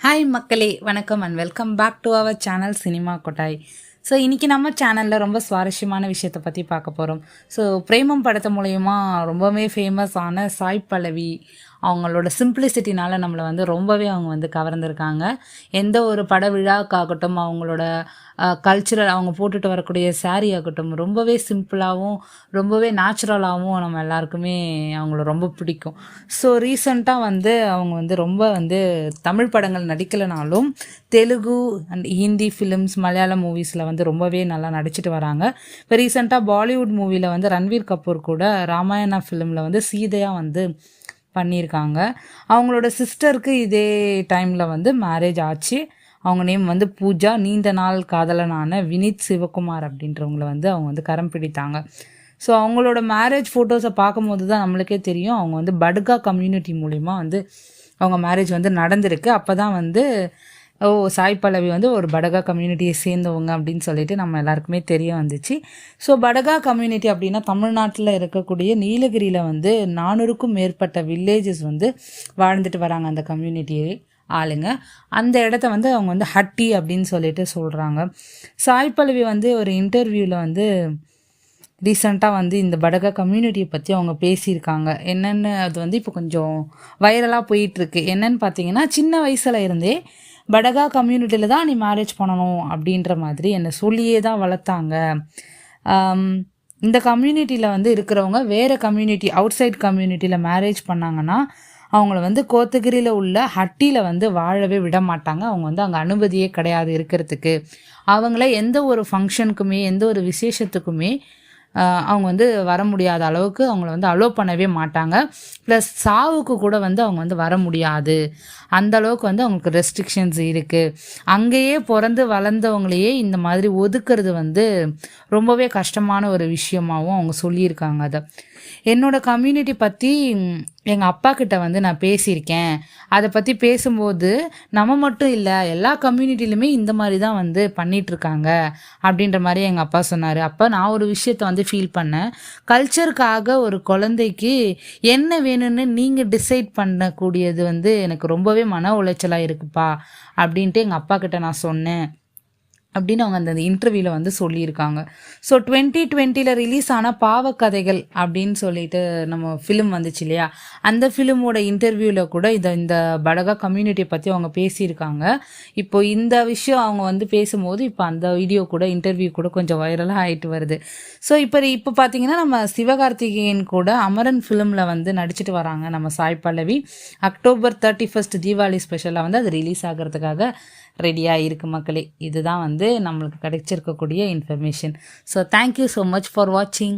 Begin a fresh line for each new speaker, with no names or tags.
Hi மக்களே, வணக்கம் and welcome back to our channel cinema Kottai. So இன்றைக்கி நம்ம சேனலில் ரொம்ப சுவாரஸ்யமான விஷயத்தை பற்றி பார்க்க போகிறோம். ஸோ பிரேமம் படத்து மூலயமா ரொம்பவே ஃபேமஸ் ஆன சாய் பல்லவி அவங்களோட சிம்பிளிசிட்டினால நம்மளை வந்து ரொம்பவே அவங்க வந்து கவர்ந்துருக்காங்க. எந்த ஒரு பட விழாக்காகட்டும், அவங்களோட கல்ச்சுரல் அவங்க போட்டுட்டு வரக்கூடிய சாரீ ஆகட்டும், ரொம்பவே சிம்பிளாகவும் ரொம்பவே நேச்சுரலாகவும் நம்ம எல்லாருக்குமே அவங்கள ரொம்ப பிடிக்கும். ஸோ ரீசண்டாக வந்து அவங்க வந்து ரொம்ப வந்து தமிழ் படங்கள் நடிக்கலைனாலும் தெலுங்கு அண்ட் ஹிந்தி ஃபிலிம்ஸ், மலையாளம் மூவிஸில் வந்து ரொம்பவே நல்லா நடிச்சிட்டு வராங்க. இப்போ ரீசெண்டாக பாலிவுட் மூவியில் வந்து ரன்வீர் கபூர் கூட ராமாயணா ஃபிலிமில் வந்து சீதையாக வந்து பண்ணியிருக்காங்க. அவங்களோட சிஸ்டருக்கு இதே டைமில் வந்து மேரேஜ் ஆச்சு. அவங்க நேம் வந்து பூஜா. நீண்ட நாள் காதலனான வினித் சிவகுமார் அப்படின்றவங்கள வந்து அவங்க வந்து கரம் பிடித்தாங்க. ஸோ அவங்களோட மேரேஜ் ஃபோட்டோஸை பார்க்கும்போது தான் நம்மளுக்கே தெரியும் அவங்க வந்து படுகா கம்யூனிட்டி மூலிமா வந்து அவங்க மேரேஜ் வந்து நடந்திருக்கு. அப்போ தான் வந்து சாய் பல்லவி வந்து ஒரு படகா கம்யூனிட்டியை சேர்ந்தவங்க அப்படின்னு சொல்லிட்டு நம்ம எல்லாருக்குமே தெரிய வந்துச்சு. ஸோ படகா கம்யூனிட்டி அப்படின்னா தமிழ்நாட்டில் இருக்கக்கூடிய நீலகிரியில் வந்து 400க்கும் மேற்பட்ட வில்லேஜஸ் வந்து வாழ்ந்துட்டு வராங்க அந்த கம்யூனிட்டியே ஆளுங்க. அந்த இடத்த வந்து அவங்க வந்து ஹட்டி அப்படின்னு சொல்லிட்டு சொல்கிறாங்க. சாய் பல்லவி வந்து ஒரு இன்டர்வியூவில் வந்து ரீசண்டாக வந்து இந்த படகா கம்யூனிட்டியை பற்றி அவங்க பேசியிருக்காங்க. என்னென்னு அது வந்து இப்போ கொஞ்சம் வைரலாக போயிட்டுருக்கு. என்னன்னு பார்த்தீங்கன்னா, சின்ன வயசில் இருந்தே படகா கம்யூனிட்டியில் தான் நீ மேரேஜ் பண்ணணும் அப்படின்ற மாதிரி என்னை சொல்லியே தான் வளர்த்தாங்க. இந்த கம்யூனிட்டியில் வந்து இருக்கிறவங்க வேறு கம்யூனிட்டி, அவுட் சைட் கம்யூனிட்டியில் மேரேஜ் பண்ணாங்கன்னா அவங்கள வந்து கோத்தகிரியில் உள்ள ஹட்டியில் வந்து வாழவே விட மாட்டாங்க. அவங்க வந்து அங்கே அனுமதியே கிடையாது இருக்கிறதுக்கு. அவங்கள எந்த ஒரு ஃபங்க்ஷனுக்குமே எந்த ஒரு விசேஷத்துக்குமே அவங்க வந்து வர முடியாத அளவுக்கு அவங்கள வந்து அலோவ் பண்ணவே மாட்டாங்க. ப்ளஸ் சாவுக்கு கூட வந்து அவங்க வந்து வர முடியாது. அந்த அளவுக்கு வந்து அவங்களுக்கு ரெஸ்ட்ரிக்ஷன்ஸ் இருக்குது. அங்கேயே பிறந்து வளர்ந்தவங்களையே இந்த மாதிரி ஒதுக்குறது வந்து ரொம்பவே கஷ்டமான ஒரு விஷயமாகவும் அவங்க சொல்லியிருக்காங்க. என்னோடய கம்யூனிட்டி பற்றி எங்கள் அப்பா கிட்ட வந்து நான் பேசியிருக்கேன். அதை பற்றி பேசும்போது நம்ம மட்டும் இல்லை, எல்லா கம்யூனிட்டிலுமே இந்த மாதிரி தான் வந்து பண்ணிகிட்ருக்காங்க அப்படின்ற மாதிரி எங்கள் அப்பா சொன்னார். அப்போ நான் ஒரு விஷயத்தை வந்து ஃபீல் பண்ணேன். கல்ச்சருக்காக ஒரு குழந்தைக்கு என்ன வேணும்னு நீங்கள் டிசைட் பண்ணக்கூடியது வந்து எனக்கு ரொம்பவே மன உளைச்சலாக இருக்குப்பா அப்படின்ட்டு எங்கள் அப்பா கிட்ட நான் சொன்னேன் அப்படின்னு அவங்க அந்த இன்டர்வியூவில் வந்து சொல்லியிருக்காங்க. ஸோ 2020 ரிலீஸ் ஆன பாவக்கதைகள் அப்படின்னு சொல்லிட்டு நம்ம ஃபிலிம் வந்துச்சு இல்லையா, அந்த ஃபிலிமோட இன்டர்வியூவில் கூட இந்த படகா கம்யூனிட்டியை பற்றி அவங்க பேசியிருக்காங்க. இப்போ இந்த விஷயம் அவங்க வந்து பேசும்போது இப்போ அந்த வீடியோ கூட இன்டர்வியூ கூட கொஞ்சம் வைரலாக ஆகிட்டு வருது. ஸோ இப்போ பார்த்தீங்கன்னா நம்ம சிவகார்த்திகேயன் கூட அமரன் ஃபிலிமில் வந்து நடிச்சிட்டு வராங்க நம்ம சாய் பல்லவி. October 31 தீபாவளி ஸ்பெஷலாக வந்து அது ரிலீஸ் ஆகிறதுக்காக ரெடியாக இருக்குது மக்களே. இதுதான் வந்து நம்மளுக்கு கிடைச்சிருக்கக்கூடிய information. So thank you so much for வாட்சிங்.